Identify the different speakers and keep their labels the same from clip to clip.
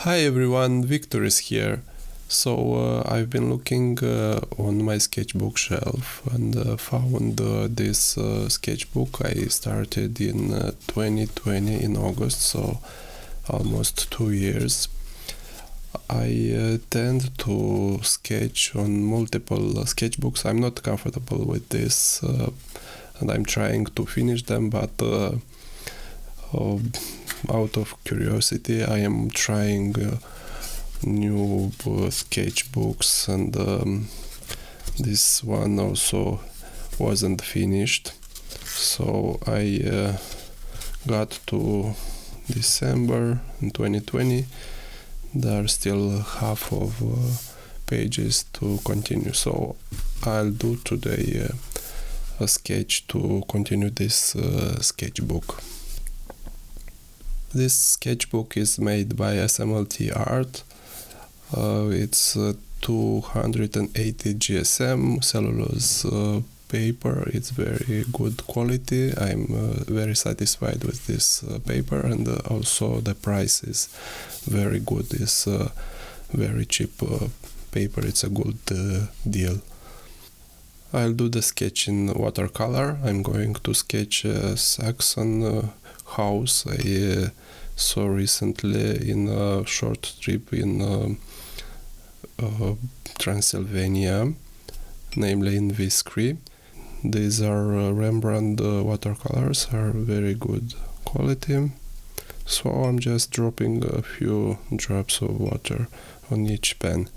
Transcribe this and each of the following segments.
Speaker 1: Hi everyone, Victor is here. I've been looking on my sketchbook shelf and found this sketchbook I started in 2020 in August, so almost 2 years. I tend to sketch on multiple sketchbooks. I'm not comfortable with this and I'm trying to finish them, but out of curiosity I am trying new sketchbooks, and this one also wasn't finished, so I got to December in 2020. There are still half of pages to continue, so I'll do today a sketch to continue this sketchbook. This sketchbook is made by SMLT Art. It's 280 GSM cellulose paper. It's very good quality. I'm very satisfied with this paper, and also the price is very good. It's very cheap paper. It's a good deal. I'll do the sketch in watercolor. I'm going to sketch a Saxon house I saw recently in a short trip in Transilvania, namely in Viscri. These are Rembrandt watercolors, are very good quality. So I'm just dropping a few drops of water on each pen.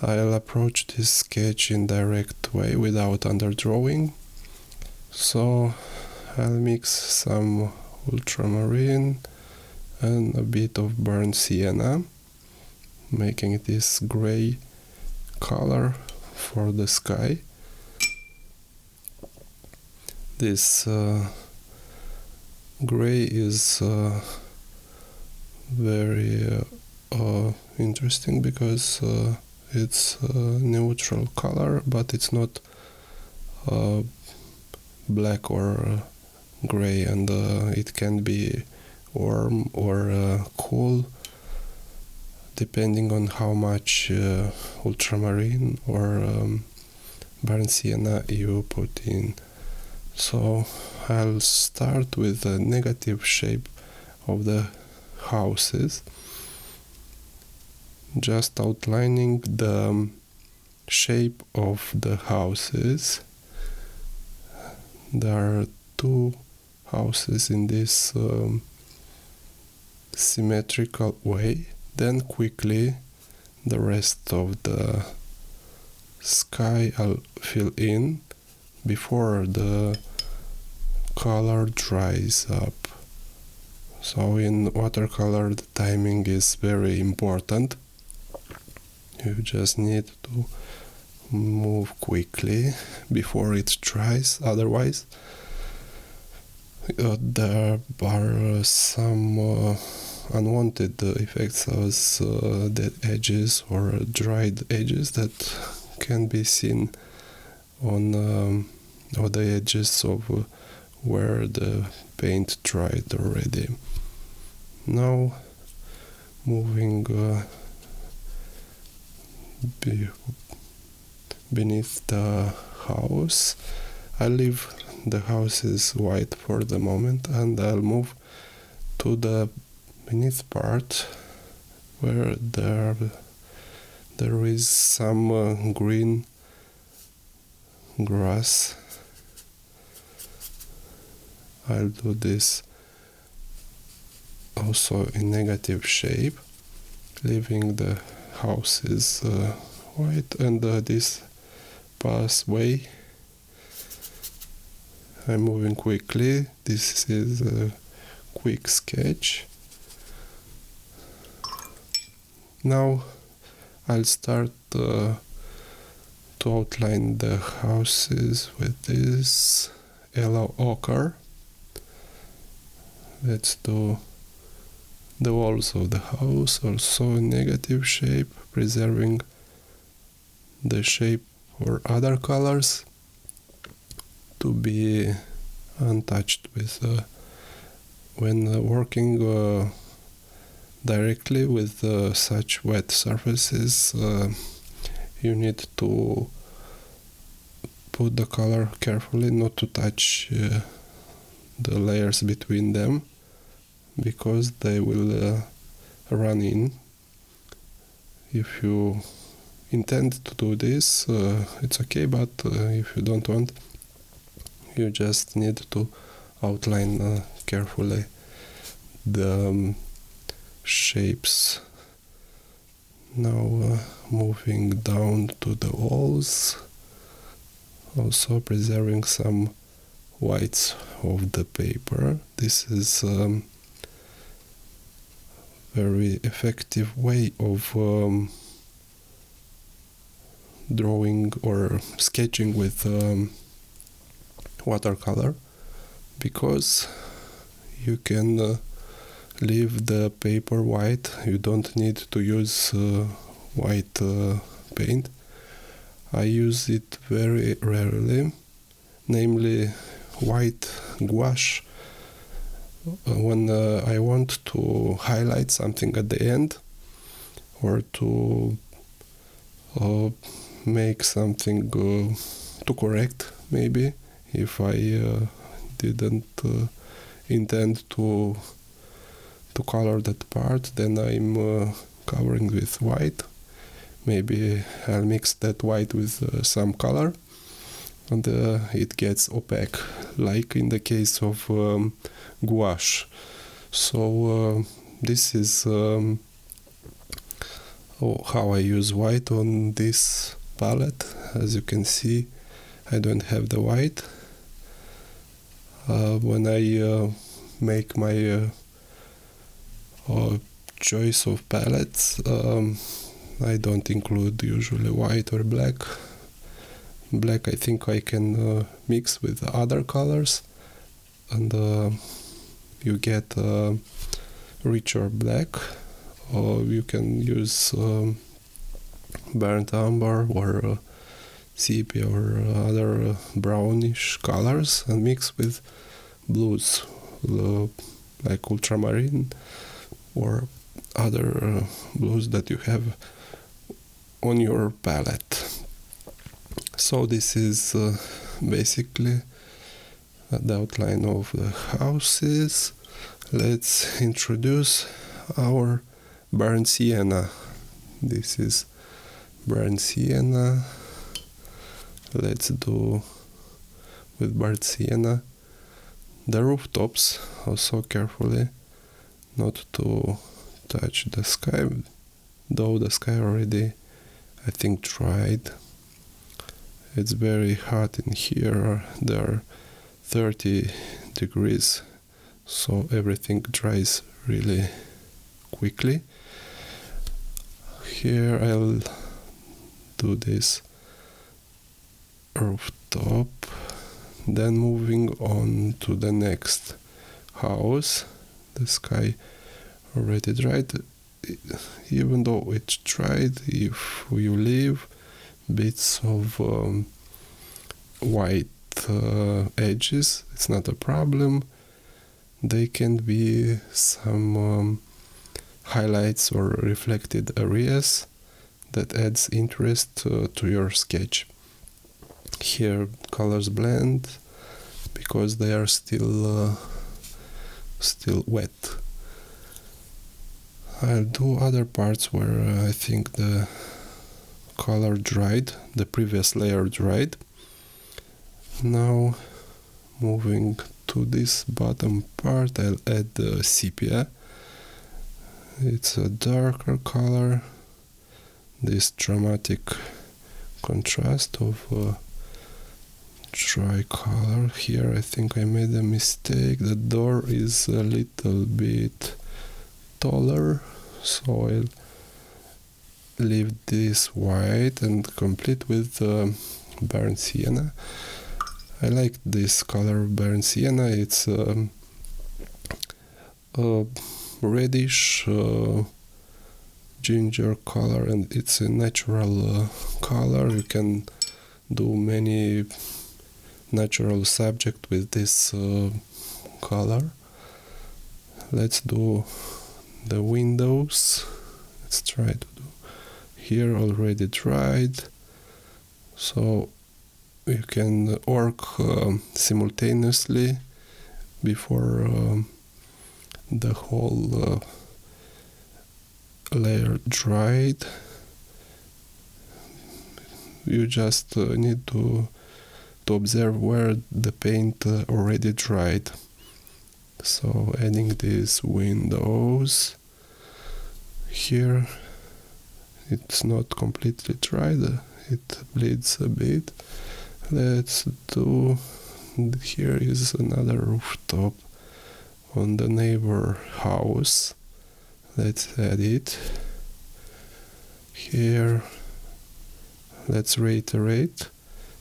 Speaker 1: I'll approach this sketch in direct way without underdrawing. So I'll mix some ultramarine and a bit of burnt sienna, making this gray color for the sky. This gray is very interesting because it's a neutral color, but it's not black or gray, and it can be warm or cool depending on how much ultramarine or burnt sienna you put in. So I'll start with the negative shape of the houses, just outlining the shape of the houses. There are two houses in this symmetrical way. Then quickly the rest of the sky I'll fill in before the color dries up. So in watercolor the timing is very important. You just need to move quickly before it dries, otherwise there are some unwanted effects as dead edges or dried edges that can be seen on the edges of where the paint dried already. Now moving beneath the house, I leave the houses white for the moment, and I'll move to the beneath part where there is some green grass. I'll do this also in negative shape, leaving the houses white, and this pathway I'm moving quickly. This is a quick sketch. Now I'll start to outline the houses with this yellow ochre. Let's do the walls of the house also in negative shape, preserving the shape for other colors to be untouched with when working directly with such wet surfaces. You need to put the color carefully, not to touch the layers between them, because they will run in. If you intend to do this, it's okay, but if you don't want, you just need to outline carefully the shapes. Now moving down to the walls, also preserving some whites of the paper. This is very effective way of drawing or sketching with watercolor, because you can leave the paper white. You don't need to use white paint. I use it very rarely, namely white gouache, when I want to highlight something at the end, or to make something to correct, maybe, if I didn't intend to color that part, then I'm covering with white. Maybe I'll mix that white with some color, and it gets opaque, like in the case of gouache. So this is how I use white on this palette. As you can see, I don't have the white. When I make my choice of palettes, I don't include usually white or black. Black I think I can mix with other colors, and you get richer black. Or you can use burnt umber or sepia or other brownish colors and mix with blues, like ultramarine or other blues that you have on your palette. So this is basically the outline of the houses. Let's introduce our burnt sienna. This is burnt sienna. Let's do with burnt sienna the rooftops, also carefully not to touch the sky, though the sky already, I think, dried. It's very hot in here. There are 30 degrees, so everything dries really quickly. Here I'll do this rooftop, then moving on to the next house. The sky already dried. Even though it's dried, if you leave bits of white edges, it's not a problem. They can be some highlights or reflected areas that adds interest to your sketch. Here colors blend because they are still wet. I'll do other parts where I think the color dried, the previous layer dried. Now moving to this bottom part, I'll add the sepia. It's a darker color. This dramatic contrast of dry color. Here I think I made a mistake. The door is a little bit taller, so I'll leave this white and complete with burnt sienna. I like this color, burnt sienna. It's a reddish ginger color, and it's a natural color. You can do many natural subject with this color. Let's do the windows. Let's try to do here already dried, so you can work simultaneously before the whole layer dried. You just need to observe where the paint already dried. So adding these windows here, it's not completely dried, it bleeds a bit. Let's do, here is another rooftop on the neighbor house. Let's add it here. Let's reiterate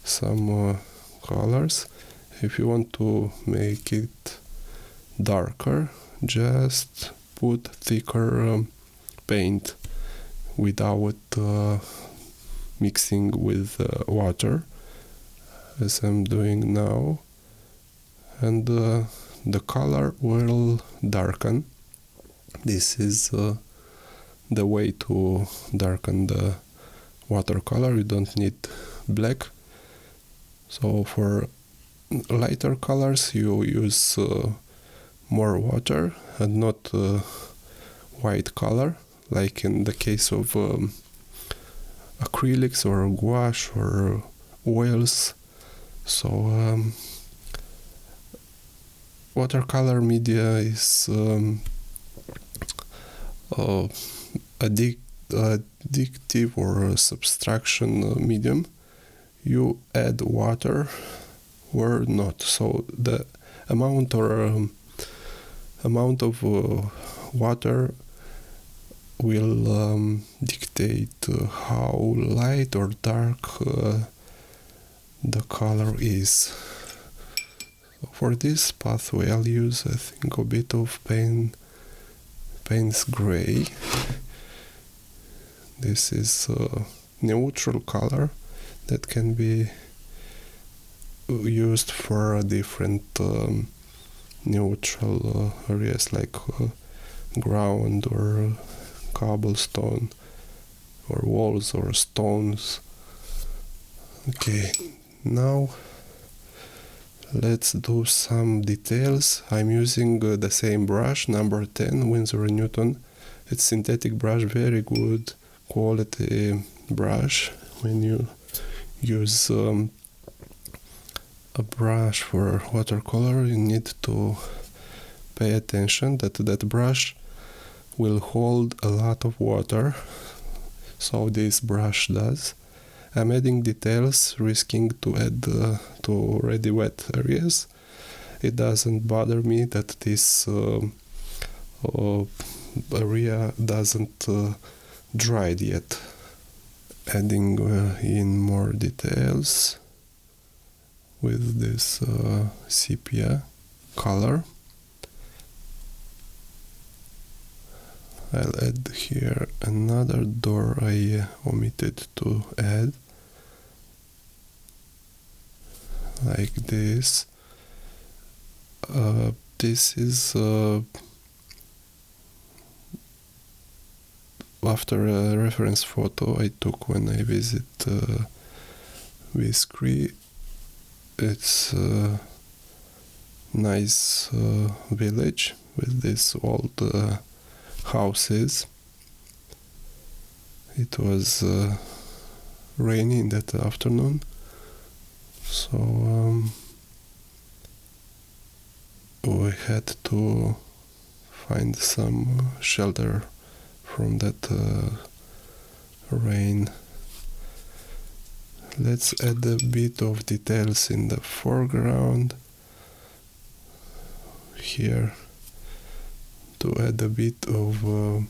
Speaker 1: some colors. If you want to make it darker, just put thicker paint without mixing with water, as I'm doing now, and the color will darken. This is the way to darken the watercolor. You don't need black. So for lighter colors you use more water and not white color, like in the case of acrylics or gouache or oils. So watercolor media is addictive or subtraction medium. You add water or not, so the amount of water will dictate how light or dark the color is. For this pathway I'll use, I think, a bit of Payne's gray. This is a neutral color that can be used for different neutral areas like ground or cobblestone or walls or stones. Okay, now let's do some details. I'm using the same brush, number 10, Winsor & Newton. It's synthetic brush, very good quality brush. When you use a brush for watercolor, you need to pay attention that that brush will hold a lot of water, so this brush does. I'm adding details, risking to add to already wet areas. It doesn't bother me that this area doesn't dried yet. Adding in more details with this sepia color. I'll add here another door I omitted to add, like this. This is after a reference photo I took when I visit Viscri. It's a nice village with these old houses. It was rainy in that afternoon, so we had to find some shelter from that rain. Let's add a bit of details in the foreground here to add a bit of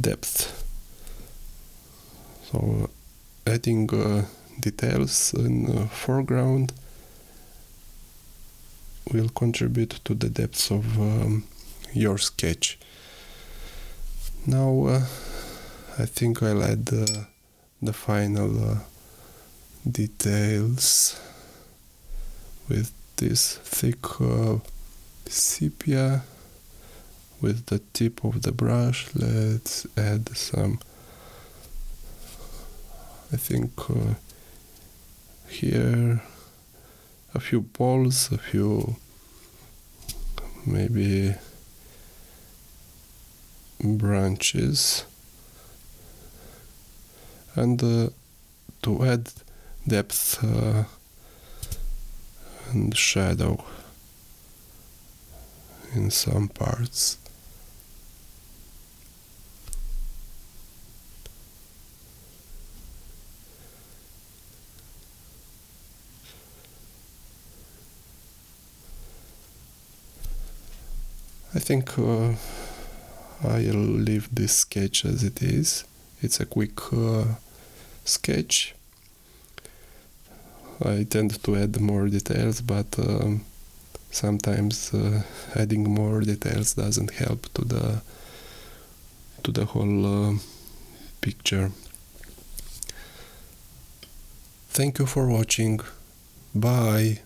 Speaker 1: depth. So adding details in the foreground will contribute to the depth of your sketch. Now I think I'll add the final details with this thick sepia with the tip of the brush, let's add some, I think here a few poles, a few maybe branches, and to add depth and shadow in some parts. I think I'll leave this sketch as it is. It's a quick sketch. I tend to add more details, but sometimes adding more details doesn't help to the whole picture. Thank you for watching. Bye.